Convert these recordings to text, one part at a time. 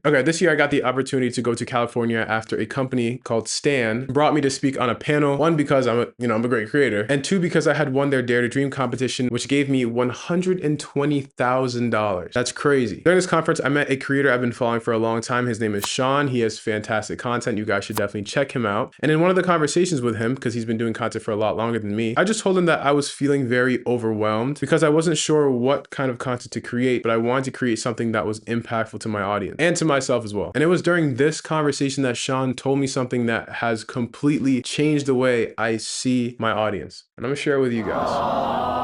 Okay, this year I got the opportunity to go to California after a company called Stan brought me to speak on a panel. One, because I'm a great creator, and two, because I had won their Dare to Dream competition, which gave me $120,000. That's crazy. During this conference, I met a creator I've been following for a long time. His name is Sean. He has fantastic content. You guys should definitely check him out. And in one of the conversations with him, because he's been doing content for a lot longer than me, I just told him that I was feeling very overwhelmed because I wasn't sure what kind of content to create, but I wanted to create something that was impactful to my audience and to myself as well. And it was during this conversation that Sean told me something that has completely changed the way I see my audience. And I'm gonna share it with you guys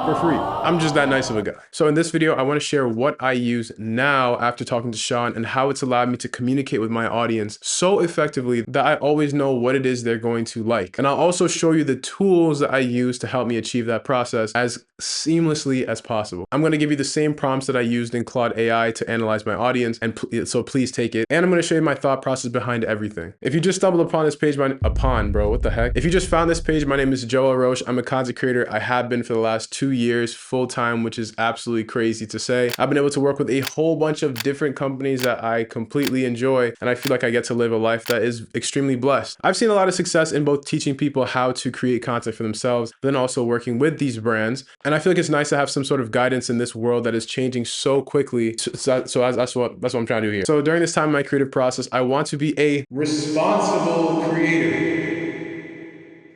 for free. I'm just that nice of a guy. So in this video, I want to share what I use now after talking to Sean and how it's allowed me to communicate with my audience so effectively that I always know what it is they're going to like. And I'll also show you the tools that I use to help me achieve that process as seamlessly as possible. I'm going to give you the same prompts that I used in Claude AI to analyze my audience, and so please take it. And I'm going to show you my thought process behind everything. If you just stumbled upon this page, what the heck? If you just found this page, my name is Joelroac. I'm a content creator. I have been for the last 2 years full time, which is absolutely crazy to say. I've been able to work with a whole bunch of different companies that I completely enjoy, and I feel like I get to live a life that is extremely blessed. I've seen a lot of success in both teaching people how to create content for themselves, but then also working with these brands. And I feel like it's nice to have some sort of guidance in this world that is changing so quickly. That's what I'm trying to do here. So during this time in my creative process, I want to be a responsible creator,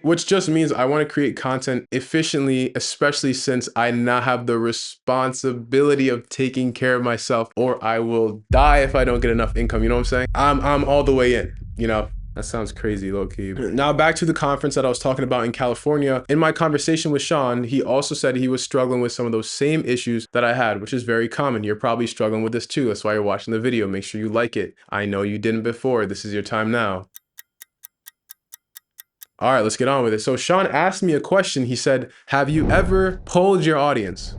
which just means I want to create content efficiently, especially since I now have the responsibility of taking care of myself, or I will die if I don't get enough income. You know what I'm saying? I'm all the way in, you know? That sounds crazy, low-key. Now back to the conference that I was talking about in California. In my conversation with Sean, he also said he was struggling with some of those same issues that I had, which is very common. You're probably struggling with this too. That's why you're watching the video. Make sure you like it. I know you didn't before. This is your time now. All right, let's get on with it. So Sean asked me a question. He said, have you ever polled your audience?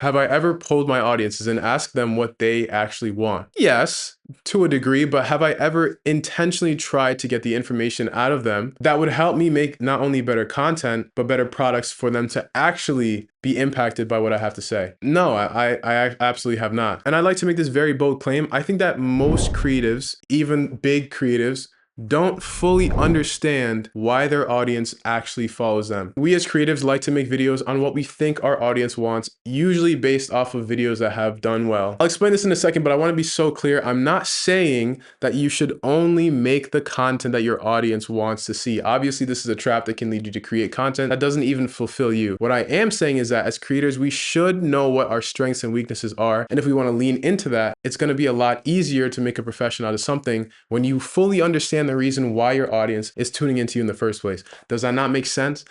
Have I ever polled my audiences and asked them what they actually want? Yes, to a degree, but have I ever intentionally tried to get the information out of them that would help me make not only better content, but better products for them to actually be impacted by what I have to say? No, I absolutely have not. And I'd like to make this very bold claim. I think that most creatives, even big creatives, don't fully understand why their audience actually follows them. We as creatives like to make videos on what we think our audience wants, usually based off of videos that have done well. I'll explain this in a second, but I want to be so clear. I'm not saying that you should only make the content that your audience wants to see. Obviously, this is a trap that can lead you to create content that doesn't even fulfill you. What I am saying is that as creators, we should know what our strengths and weaknesses are. And if we want to lean into that, it's going to be a lot easier to make a profession out of something when you fully understand the reason why your audience is tuning into you in the first place. Does that not make sense?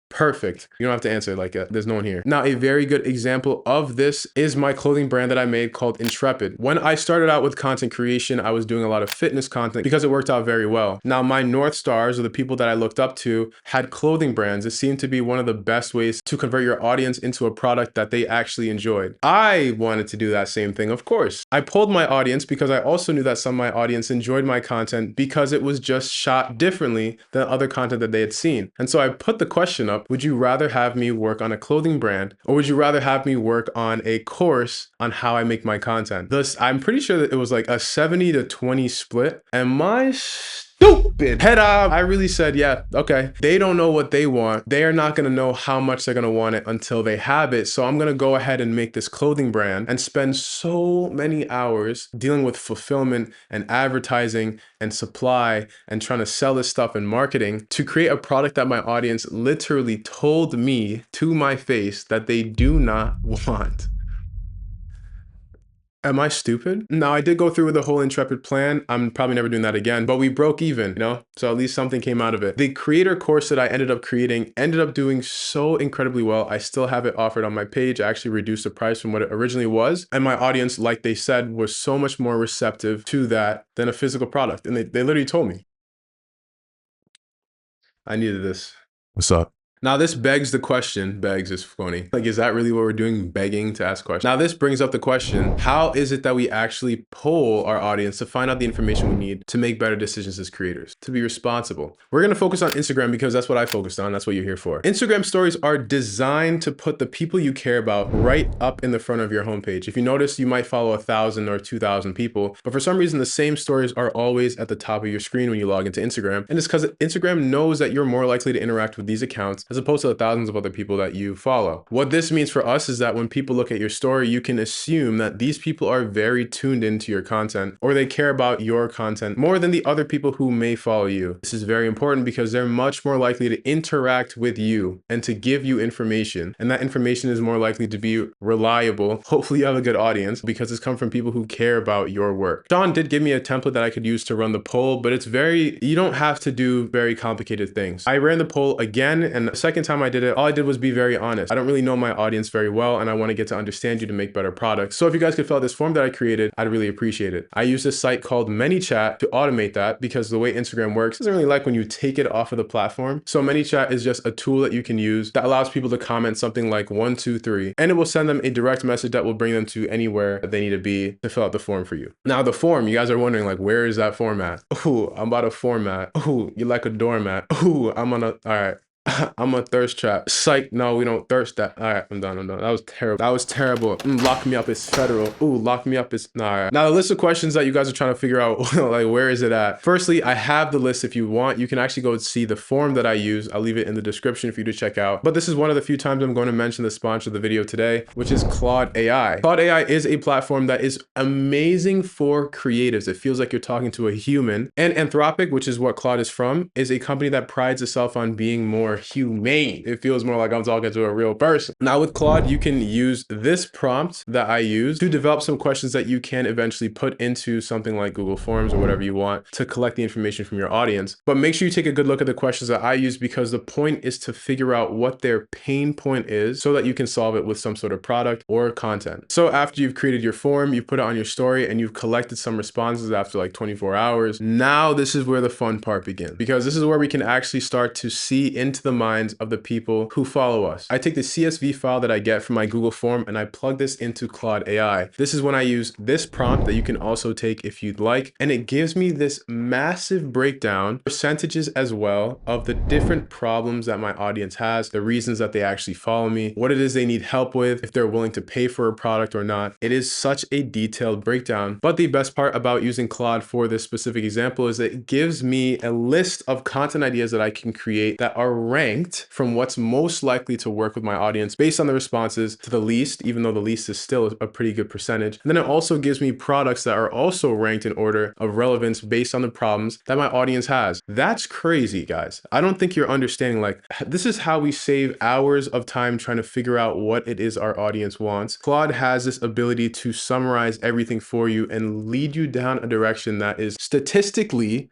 Perfect. You don't have to answer like there's no one here. Now, a very good example of this is my clothing brand that I made called Intrepid. When I started out with content creation, I was doing a lot of fitness content because it worked out very well. Now, my North Stars, or the people that I looked up to, had clothing brands. It seemed to be one of the best ways to convert your audience into a product that they actually enjoyed. I wanted to do that same thing, of course. I polled my audience because I also knew that some of my audience enjoyed my content because it was just shot differently than other content that they had seen. And so I put the question up, would you rather have me work on a clothing brand, or would you rather have me work on a course on how I make my content? Thus, I'm pretty sure that it was like a 70-20 split, and my stupid head up, I really said, yeah, okay. They don't know what they want. They are not gonna know how much they're gonna want it until they have it. So I'm gonna go ahead and make this clothing brand and spend so many hours dealing with fulfillment and advertising and supply and trying to sell this stuff in marketing to create a product that my audience literally told me to my face that they do not want. Am I stupid? No, I did go through with the whole Intrepid plan. I'm probably never doing that again, but we broke even, you know? So at least something came out of it. The creator course that I ended up creating ended up doing so incredibly well. I still have it offered on my page. I actually reduced the price from what it originally was. And my audience, like they said, was so much more receptive to that than a physical product. And they literally told me, I needed this. What's up? Now this begs the question, begs is funny. Like, is that really what we're doing? Begging to ask questions. Now this brings up the question, how is it that we actually poll our audience to find out the information we need to make better decisions as creators, to be responsible? We're gonna focus on Instagram because that's what I focused on. That's what you're here for. Instagram stories are designed to put the people you care about right up in the front of your homepage. If you notice, you might follow 1,000 or 2,000 people, but for some reason, the same stories are always at the top of your screen when you log into Instagram. And it's because Instagram knows that you're more likely to interact with these accounts as opposed to the thousands of other people that you follow. What this means for us is that when people look at your story, you can assume that these people are very tuned into your content, or they care about your content more than the other people who may follow you. This is very important because they're much more likely to interact with you and to give you information. And that information is more likely to be reliable. Hopefully you have a good audience because it's come from people who care about your work. Sean did give me a template that I could use to run the poll, but you don't have to do very complicated things. I ran the poll again, and the second time I did it, all I did was be very honest. I don't really know my audience very well, and I want to get to understand you to make better products. So if you guys could fill out this form that I created, I'd really appreciate it. I use this site called ManyChat to automate that because the way Instagram works, it doesn't really like when you take it off of the platform. So ManyChat is just a tool that you can use that allows people to comment something like 1, 2, 3, and it will send them a direct message that will bring them to anywhere that they need to be to fill out the form for you. Now the form, you guys are wondering like, where is that format? Ooh, I'm about a format. Ooh, you like a doormat. Ooh, all right. I'm a thirst trap. Psych, no, we don't thirst that. All right, I'm done. That was terrible. That was terrible. Lock me up is federal. Ooh, lock me up is, nah, all right. Now the list of questions that you guys are trying to figure out, like, where is it at? Firstly, I have the list. If you want, you can actually go and see the form that I use. I'll leave it in the description for you to check out. But this is one of the few times I'm going to mention the sponsor of the video today, which is Claude AI. Claude AI is a platform that is amazing for creatives. It feels like you're talking to a human. And Anthropic, which is what Claude is from, is a company that prides itself on being more humane. It feels more like I'm talking to a real person. Now with Claude, you can use this prompt that I use to develop some questions that you can eventually put into something like Google Forms or whatever you want to collect the information from your audience. But make sure you take a good look at the questions that I use because the point is to figure out what their pain point is so that you can solve it with some sort of product or content. So after you've created your form, you put it on your story and you've collected some responses after like 24 hours. Now this is where the fun part begins because this is where we can actually start to see into the minds of the people who follow us. I take the CSV file that I get from my Google form and I plug this into Claude AI. This is when I use this prompt that you can also take if you'd like, and it gives me this massive breakdown, percentages as well, of the different problems that my audience has, the reasons that they actually follow me, what it is they need help with, if they're willing to pay for a product or not. It is such a detailed breakdown. But the best part about using Claude for this specific example is that it gives me a list of content ideas that I can create that are ranked from what's most likely to work with my audience based on the responses to the least, even though the least is still a pretty good percentage. And then it also gives me products that are also ranked in order of relevance based on the problems that my audience has. That's crazy, guys. I don't think you're understanding, like, this is how we save hours of time trying to figure out what it is our audience wants. Claude has this ability to summarize everything for you and lead you down a direction that is statistically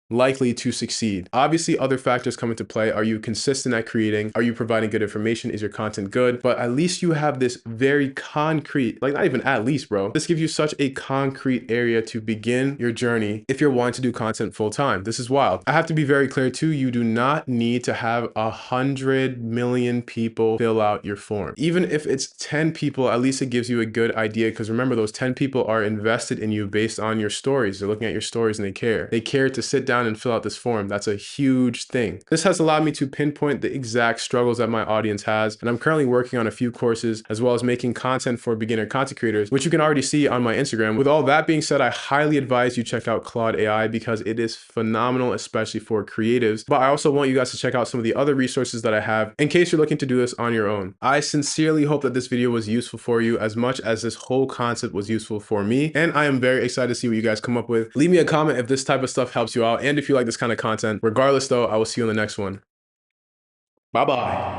likely to succeed. Obviously, other factors come into play. Are you consistent at creating? Are you providing good information? Is your content good? But at least you have this very concrete, like not even at least, bro. This gives you such a concrete area to begin your journey if you're wanting to do content full time. This is wild. I have to be very clear too. You do not need to have 100 million people fill out your form. Even if it's 10 people, at least it gives you a good idea because remember, those 10 people are invested in you based on your stories. They're looking at your stories and they care. They care to sit down and fill out this form. That's a huge thing. This has allowed me to pinpoint the exact struggles that my audience has, and I'm currently working on a few courses as well as making content for beginner content creators, which you can already see on my Instagram. With all that being said, I highly advise you check out Claude AI because it is phenomenal, especially for creatives. But I also want you guys to check out some of the other resources that I have in case you're looking to do this on your own. I sincerely hope that this video was useful for you as much as this whole concept was useful for me, and I am very excited to see what you guys come up with. Leave me a comment if this type of stuff helps you out and if you like this kind of content. Regardless though, I will see you in the next one. Bye-bye.